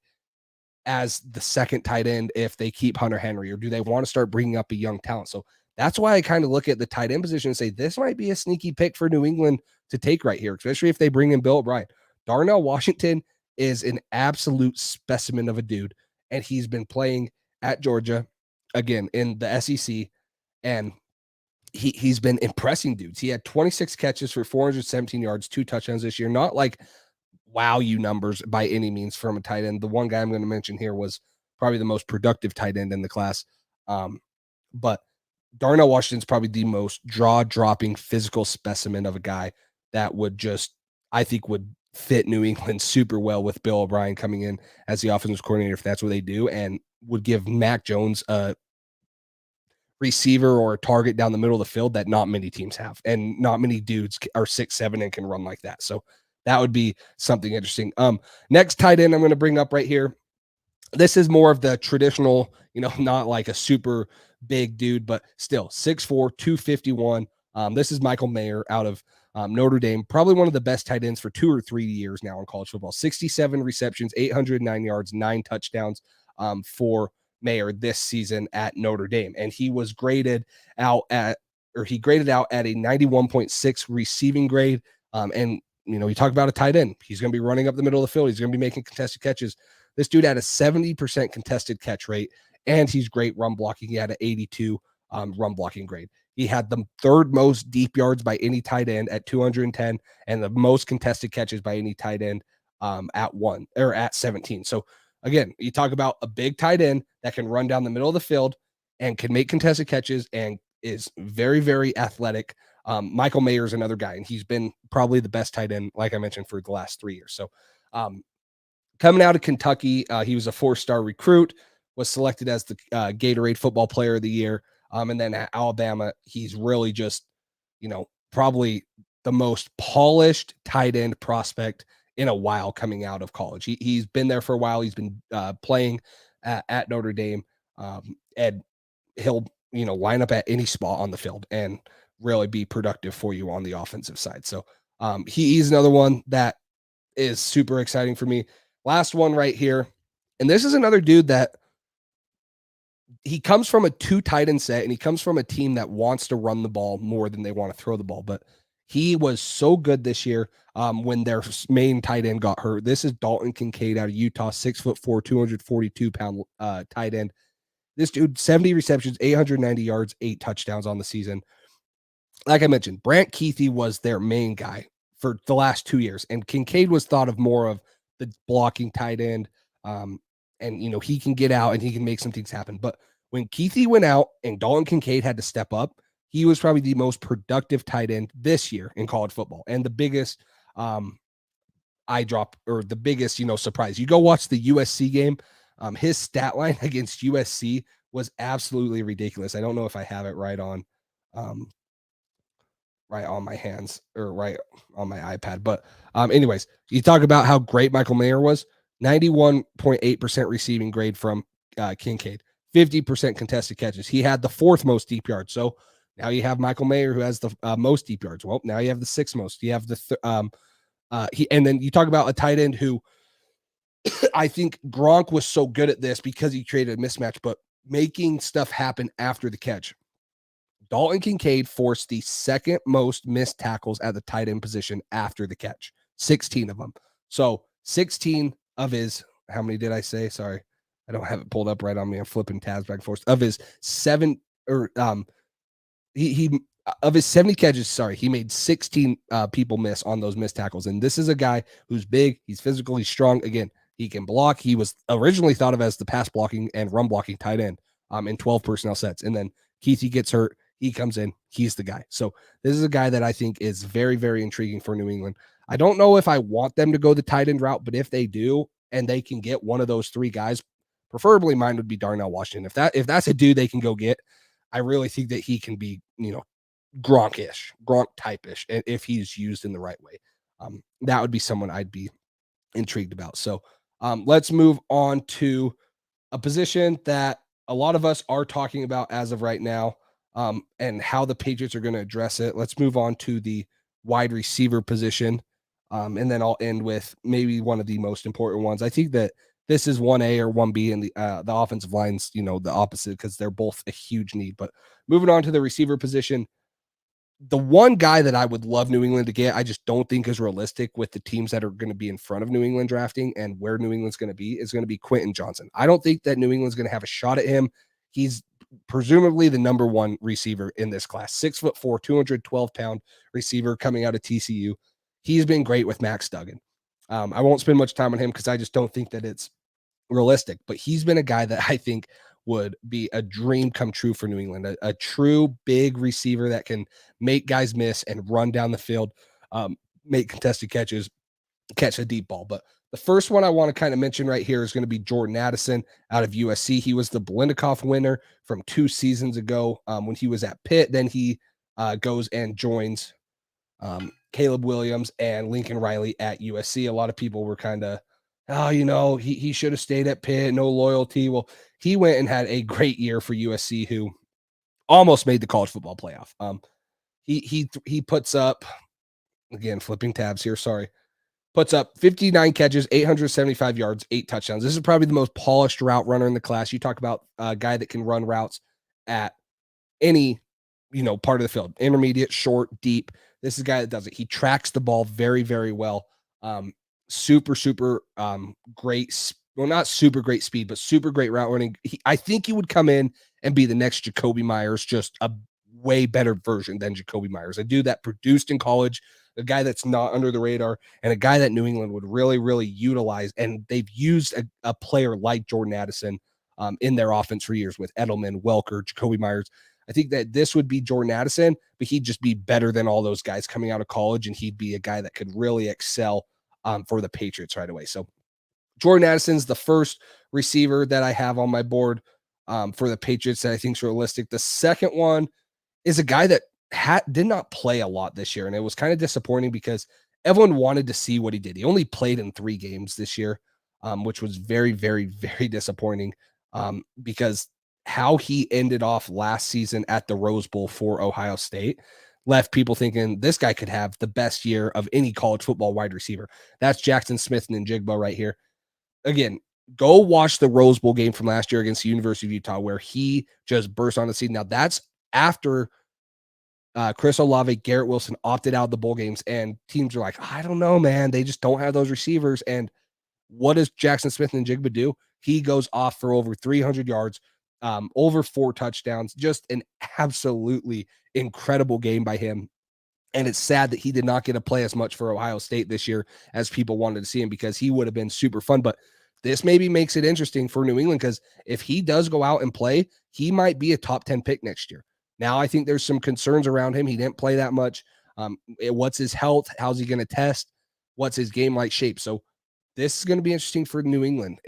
as the second tight end if they keep Hunter Henry, or do they want to start bringing up a young talent? So that's why I kind of look at the tight end position and say this might be a sneaky pick for New England to take right here, especially if they bring in Bill O'Brien. Darnell Washington is an absolute specimen of a dude, and he's been playing at Georgia, again, in the SEC, and he's been impressing dudes. He had 26 catches for 417 yards, 2 touchdowns this year. Not like wow you numbers by any means from a tight end. The one guy I'm going to mention here was probably the most productive tight end in the class. But Darnell Washington's probably the most jaw-dropping physical specimen of a guy that would just, I think, would fit New England super well with Bill O'Brien coming in as the offensive coordinator, if that's what they do, and would give Mac Jones a receiver or a target down the middle of the field that not many teams have, and not many dudes are 6'7" and can run like that. So that would be something interesting. Next tight end I'm going to bring up right here. This is more of the traditional, not like a super big dude, but still 6'4", 251. This is Michael Mayer out of Notre Dame, probably one of the best tight ends for 2 or 3 years now in college football. 67 receptions, 809 yards, 9 touchdowns for Mayer this season at Notre Dame. And he was graded out at a 91.6 receiving grade. And, you talk about a tight end. He's going to be running up the middle of the field. He's going to be making contested catches. This dude had a 70% contested catch rate, and he's great run blocking. He had an 82 run blocking grade. He had the 3rd most deep yards by any tight end at 210, and the most contested catches by any tight end at 17. So again, you talk about a big tight end that can run down the middle of the field and can make contested catches and is very, very athletic. Michael Mayer is another guy, and he's been probably the best tight end, like I mentioned, for the last 3 years. So coming out of Kentucky, he was a 4-star recruit, was selected as the Gatorade Football Player of the Year. And then at Alabama, he's really just, probably the most polished tight end prospect in a while coming out of college. He's been there for a while. He's been playing at Notre Dame, and he'll, line up at any spot on the field and really be productive for you on the offensive side. So he's another one that is super exciting for me. Last one right here. And this is another dude that he comes from a 2 tight end set, and he comes from a team that wants to run the ball more than they want to throw the ball. But he was so good this year when their main tight end got hurt. This is Dalton Kincaid out of Utah, 6'4", 242-pound tight end. This dude, 70 receptions, 890 yards, 8 touchdowns on the season. Like I mentioned, Brant Keithy was their main guy for the last 2 years, and Kincaid was thought of more of the blocking tight end. And, he can get out and he can make some things happen. But when Keithy went out and Dalton Kincaid had to step up, he was probably the most productive tight end this year in college football. And the biggest eye drop, or the biggest, surprise. You go watch the USC game. His stat line against USC was absolutely ridiculous. I don't know if I have it right on my hands or right on my iPad. But anyways, you talk about how great Michael Mayer was. 91.8% receiving grade from Kincaid, 50% contested catches. He had the 4th most deep yards. So now you have Michael Mayer, who has the most deep yards. Well, now you have the 6th most. You have and then you talk about a tight end who I think Gronk was so good at this because he created a mismatch, but making stuff happen after the catch. Dalton Kincaid forced the 2nd most missed tackles at the tight end position after the catch, 16 of them. So 16 of his, how many did I say? Sorry, I don't have it pulled up right on me. I'm flipping tabs back and forth. Of his 7 or he of his 70 catches, sorry, he made 16 people miss on those missed tackles. And this is a guy who's big, he's physical, he's strong. Again, he can block. He was originally thought of as the pass blocking and run blocking tight end in 12 personnel sets. And then Keithy gets hurt. He comes in, he's the guy. So this is a guy that I think is very, very intriguing for New England. I don't know if I want them to go the tight end route, but if they do, and they can get one of those 3 guys, preferably mine would be Darnell Washington. If that's a dude they can go get, I really think that he can be, Gronk type-ish, if he's used in the right way. That would be someone I'd be intrigued about. So let's move on to a position that a lot of us are talking about as of right now, and how the Patriots are going to address it. Let's move on to the wide receiver position. And then I'll end with maybe one of the most important ones. I think that this is 1A or 1B, and the offensive line's, the opposite, because they're both a huge need. But moving on to the receiver position, the one guy that I would love New England to get, I just don't think is realistic with the teams that are going to be in front of New England drafting and where New England's going to be, is going to be Quentin Johnson. I don't think that New England's going to have a shot at him. He's presumably the number 1 receiver in this class, 6'4", 212-pound receiver coming out of TCU. He's been great with Max Duggan. I won't spend much time on him because I just don't think that it's realistic, but he's been a guy that I think would be a dream come true for New England, a true big receiver that can make guys miss and run down the field, make contested catches, catch a deep ball. But the first one I want to kind of mention right here is going to be Jordan Addison out of USC. He was the Blendikoff winner from 2 seasons ago when he was at Pitt. Then he goes and joins Caleb Williams and Lincoln Riley at USC. A lot of people were kind of, he should have stayed at Pitt, no loyalty. Well, he went and had a great year for USC, who almost made the college football playoff. He puts up, again, flipping tabs here, sorry. Puts up 59 catches, 875 yards, 8 touchdowns. This is probably the most polished route runner in the class. You talk about a guy that can run routes at any, part of the field, intermediate, short, deep. This is a guy that does it. He tracks the ball very, very well. Super great. Well, not super great speed, but super great route running. I think he would come in and be the next Jacoby Myers, just a way better version than Jacoby Myers. A dude that produced in college, a guy that's not under the radar, and a guy that New England would really, really utilize. And they've used a player like Jordan Addison in their offense for years with Edelman, Welker, Jacoby Myers. I think that this would be Jordan Addison, but he'd just be better than all those guys coming out of college, and he'd be a guy that could really excel for the Patriots right away. So Jordan Addison's the first receiver that I have on my board for the Patriots that I think is realistic. The second one is a guy that did not play a lot this year, and it was kind of disappointing because everyone wanted to see what he did. He only played in 3 games this year, which was very, very, very disappointing because how he ended off last season at the Rose Bowl for Ohio State left people thinking this guy could have the best year of any college football wide receiver. That's Jackson Smith-Njigba right here. Again, go watch the Rose Bowl game from last year against the University of Utah where he just burst on the scene. Now, that's after Chris Olave, Garrett Wilson opted out of the bowl games, and teams are like, I don't know, man. They just don't have those receivers. And what does Jackson Smith-Njigba do? He goes off for over 300 yards, over 4 touchdowns, just an absolutely incredible game by him. And it's sad that he did not get to play as much for Ohio State this year as people wanted to see him because he would have been super fun. But this maybe makes it interesting for New England because if he does go out and play, he might be a top 10 pick next year. Now, I think there's some concerns around him. He didn't play that much. What's his health? How's he going to test? What's his game-like shape? So this is going to be interesting for New England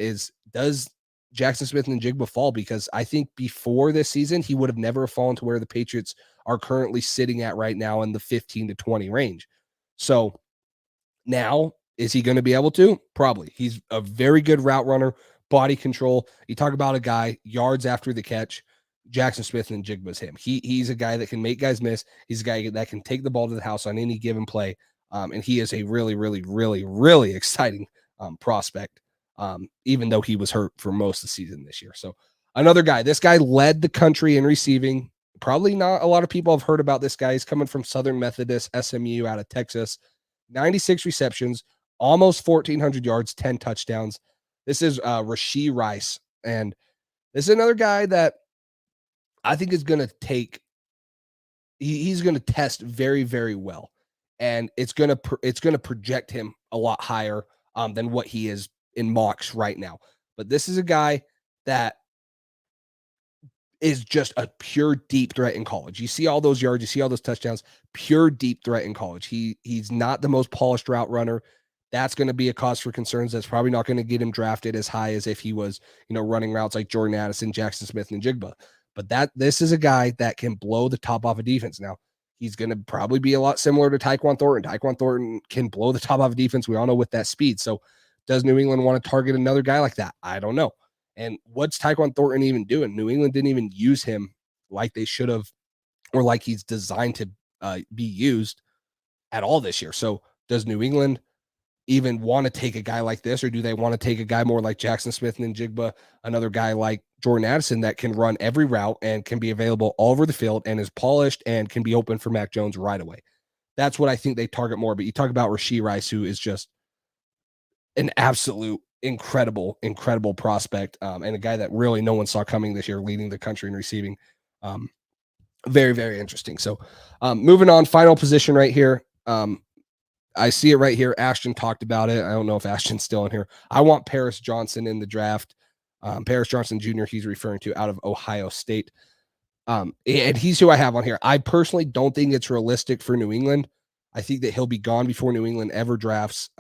does Jackson Smith-Njigba fall? Because I think before this season, he would have never fallen to where the Patriots are currently sitting at right now in the 15 to 20 range. So now, is he going to be able to? Probably. He's a very good route runner, body control. You talk about a guy, yards after the catch. Jackson Smith-Njigba is him. He's a guy that can make guys miss. He's a guy that can take the ball to the house on any given play. And he is a really, really, really, really exciting prospect, even though he was hurt for most of the season this year. So another guy, this guy led the country in receiving. Probably not a lot of people have heard about this guy. He's coming from Southern Methodist, SMU out of Texas. 96 receptions, almost 1,400 yards, 10 touchdowns. This is Rashee Rice. And this is another guy that I think is going to he's going to test very, very well. And it's going to project him a lot higher than what he is in mocks right now. But this is a guy that is just a pure deep threat in college. You see all those yards, you see all those touchdowns, pure deep threat in college. He's not the most polished route runner. That's going to be a cause for concerns. That's probably not going to get him drafted as high as if he was, running routes like Jordan Addison, Jackson Smith-Njigba. But this is a guy that can blow the top off a defense. Now, he's going to probably be a lot similar to Tyquan Thornton. Tyquan Thornton can blow the top off a defense. We all know with that speed. So does New England want to target another guy like that? I don't know. And what's Tyquan Thornton even doing? New England didn't even use him like they should have, or like he's designed to be used at all this year. So does New England even want to take a guy like this, or do they want to take a guy more like Jackson Smith-Njigba, another guy like Jordan Addison that can run every route and can be available all over the field and is polished and can be open for Mac Jones right away? That's what I think they target more. But you talk about Rashee Rice, who is just an absolute incredible prospect, and a guy that really no one saw coming this year, leading the country in receiving. Very, very interesting. So moving on, final position right here. I see it right here. Ashton talked about it. I don't know if Ashton's still in here. I want Paris Johnson in the draft. Paris Johnson Jr., he's referring to, out of Ohio State. And he's who I have on here. I personally don't think it's realistic for New England. I think that he'll be gone before New England ever drafts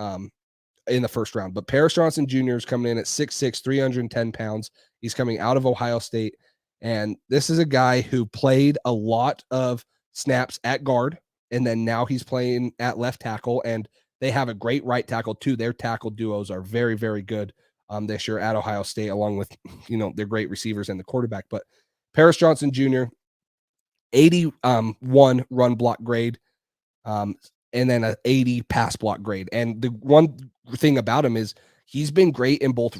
in the first round. But Paris Johnson Jr. is coming in at 6'6", 310 pounds. He's coming out of Ohio State. And this is a guy who played a lot of snaps at guard, and then now he's playing at left tackle, and they have a great right tackle too. Their tackle duos are very, very good this year at Ohio State, along with, their great receivers and the quarterback. But Paris Johnson Jr., 81 run block grade, and then an 80 pass block grade. And the one thing about him is he's been great in both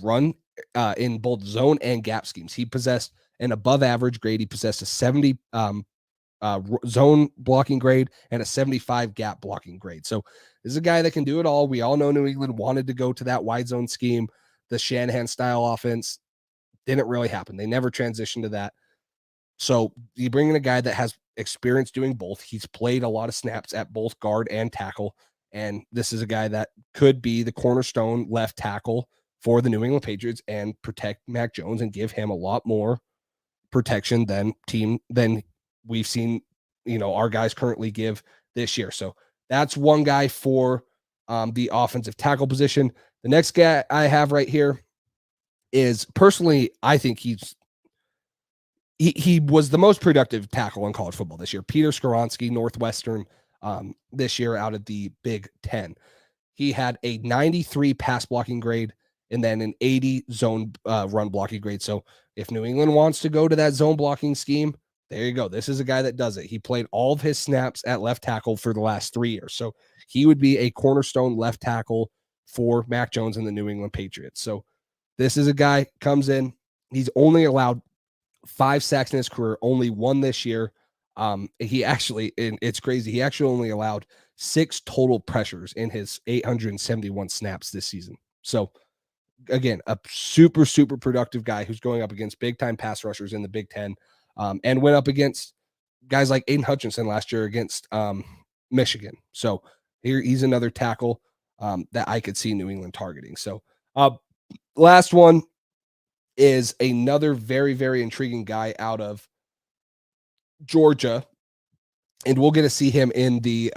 in both zone and gap schemes. He possessed an above average grade. He possessed a 70 zone blocking grade and a 75 gap blocking grade. So this is a guy that can do it all. We all know New England wanted to go to that wide zone scheme. The Shanahan style offense didn't really happen. They never transitioned to that. So you bring in a guy that has experience doing both. He's played a lot of snaps at both guard and tackle. And this is a guy that could be the cornerstone left tackle for the New England Patriots and protect Mac Jones and give him a lot more protection than we've seen, our guys currently give this year. So that's one guy for the offensive tackle position. The next guy I have right here is, personally, I think he was the most productive tackle in college football this year. Peter Skoronski, Northwestern, this year out of the Big Ten. He had a 93 pass blocking grade and then an 80 zone run blocking grade. So if New England wants to go to that zone blocking scheme, there you go. This is a guy that does it. He played all of his snaps at left tackle for the last 3 years. So he would be a cornerstone left tackle for Mac Jones and the New England Patriots. So this is a guy comes in. He's only allowed 5 sacks in his career, only 1 this year. He actually, and it's crazy, he actually only allowed 6 total pressures in his 871 snaps this season. So again, a super, super productive guy who's going up against big time pass rushers in the Big Ten, and went up against guys like Aiden Hutchinson last year against Michigan. So he's another tackle that I could see New England targeting. So last one is another very, very intriguing guy out of Georgia, and we'll get to see him in the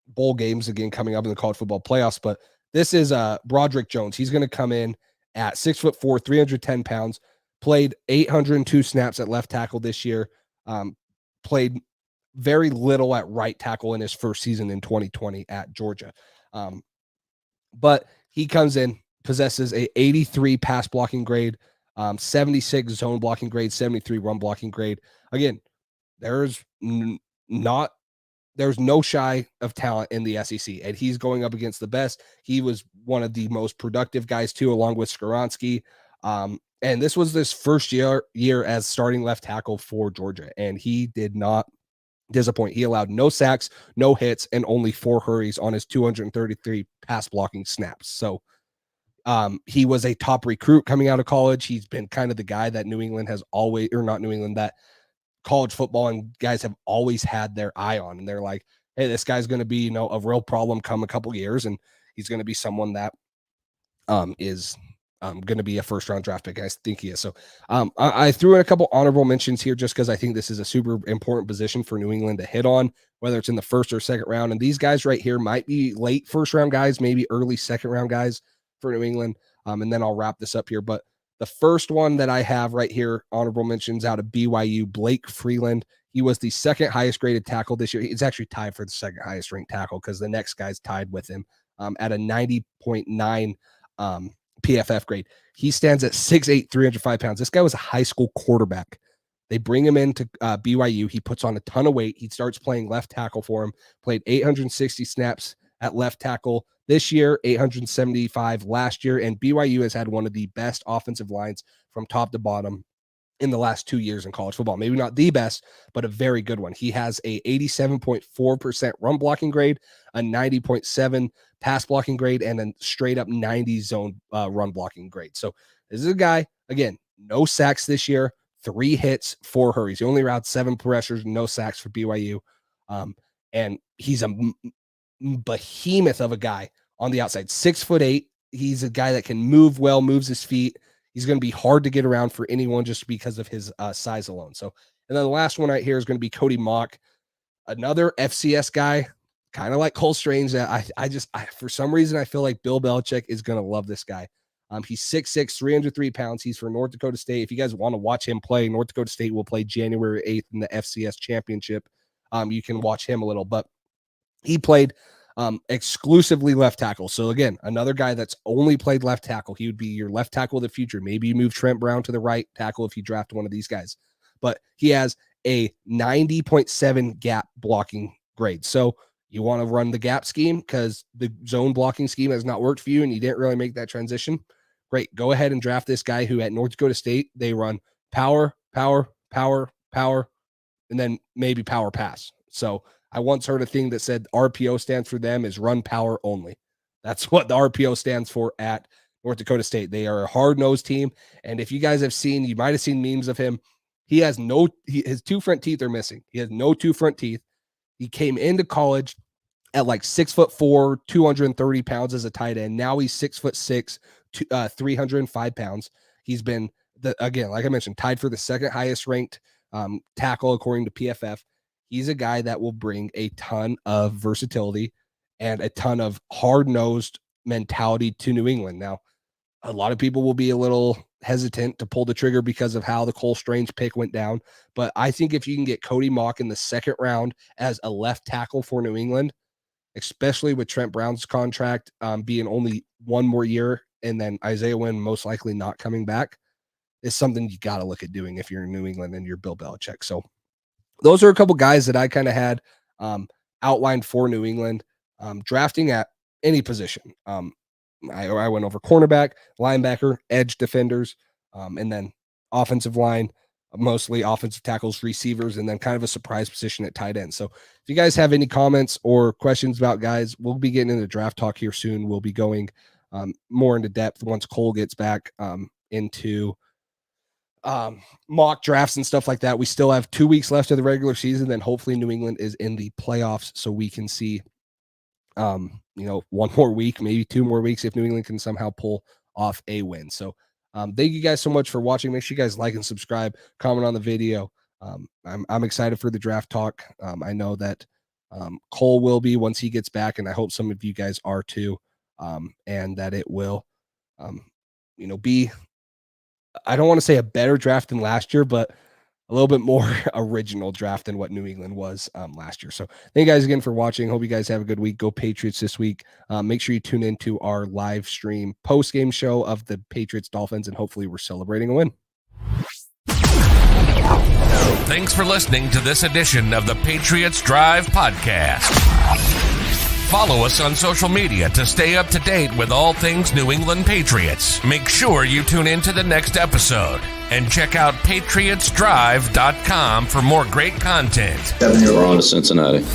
bowl games again coming up in the college football playoffs. But this is Broderick Jones. He's going to come in at 6'4", 310 pounds, played 802 snaps at left tackle this year, played very little at right tackle in his first season in 2020 at Georgia. But he comes in, possesses a 83 pass blocking grade, 76 zone blocking grade, 73 run blocking grade. Again, there's no shy of talent in the SEC, and he's going up against the best. He was one of the most productive guys too, along with Skoronski. And this was this first year as starting left tackle for Georgia, and he did not disappoint. He allowed no sacks, no hits, and only 4 hurries on his 233 pass blocking snaps. So he was a top recruit coming out of college. He's been kind of the guy that New England has always, or not New England, that college football and guys have always had their eye on. And they're like, hey, this guy's going to be, a real problem come a couple years. And he's going to be someone that is going to be a first-round draft pick. I think he is. So I threw in a couple honorable mentions here just because I think this is a super important position for New England to hit on, whether it's in the first or second round. And these guys right here might be late first-round guys, maybe early second-round guys for New England. And then I'll wrap this up here. But the first one that I have right here, honorable mentions out of BYU, Blake Freeland. He was the second highest graded tackle this year. He's actually tied for the second highest ranked tackle because the next guy's tied with him at a 90.9 PFF grade. He stands at 6'8", 305 pounds. This guy was a high school quarterback. They bring him into BYU. He puts on a ton of weight. He starts playing left tackle for him, played 860 snaps at left tackle this year, 875 last year, and BYU has had one of the best offensive lines from top to bottom in the last 2 years in college football. Maybe not the best, but a very good one. He has a 87.4% run blocking grade, a 90.7 pass blocking grade, and a straight up 90 zone run blocking grade. So this is a guy, again, no sacks this year, 3 hits, 4 hurries. He only allowed 7 pressures, no sacks for BYU. And he's a behemoth of a guy on the outside, 6'8". He's a guy that can move well, moves his feet. He's going to be hard to get around for anyone just because of his size alone. So, and then the last one right here is going to be Cody Mock, another FCS guy, kind of like Cole Strange. That I for some reason I feel like Bill Belichick is going to love this guy. He's 6'6", 303 pounds. He's for North Dakota State. If you guys want to watch him play, North Dakota State will play January 8th in the FCS championship. You can watch him a little, but he played exclusively left tackle. So again, another guy that's only played left tackle. He would be your left tackle of the future. Maybe you move Trent Brown to the right tackle if you draft one of these guys. But he has a 90.7 gap blocking grade. So you want to run the gap scheme because the zone blocking scheme has not worked for you and you didn't really make that transition. Great. Go ahead and draft this guy who at North Dakota State, they run power, power, power, power, and then maybe power pass. So I once heard a thing that said RPO stands for them is run power only. That's what the RPO stands for at North Dakota State. They are a hard-nosed team. And if you guys have seen, you might have seen memes of him. He has his two front teeth are missing. He has no two front teeth. He came into college at like 6'4", 230 pounds as a tight end. Now he's 6'6", 305 pounds. He's been, again, like I mentioned, tied for the second highest ranked tackle according to PFF. He's a guy that will bring a ton of versatility and a ton of hard-nosed mentality to New England. Now, a lot of people will be a little hesitant to pull the trigger because of how the Cole Strange pick went down. But I think if you can get Cody Mock in the second round as a left tackle for New England, especially with Trent Brown's contract being only one more year and then Isaiah Wynn most likely not coming back, is something you got to look at doing if you're in New England and you're Bill Belichick. So those are a couple guys that I kind of had outlined for New England drafting at any position. I went over cornerback, linebacker, edge defenders, and then offensive line, mostly offensive tackles, receivers, and then kind of a surprise position at tight end. So if you guys have any comments or questions about guys, we'll be getting into draft talk here soon. We'll be going more into depth once Cole gets back into mock drafts and stuff like that. We still have 2 weeks left of the regular season. Then hopefully New England is in the playoffs so we can see, one more week, maybe 2 more weeks if New England can somehow pull off a win. So thank you guys so much for watching. Make sure you guys like and subscribe, comment on the video. I'm excited for the draft talk. I know that Cole will be once he gets back, and I hope some of you guys are too, and that it will, be, I don't want to say a better draft than last year, but a little bit more original draft than what New England was last year. So thank you guys again for watching. Hope you guys have a good week. Go Patriots this week. Make sure you tune into our live stream post-game show of the Patriots Dolphins, and hopefully we're celebrating a win. Thanks for listening to this edition of the Patriots Drive podcast. Follow us on social media to stay up to date with all things New England Patriots. Make sure you tune in to the next episode and check out patriotsdrive.com for more great content. We're on to Cincinnati.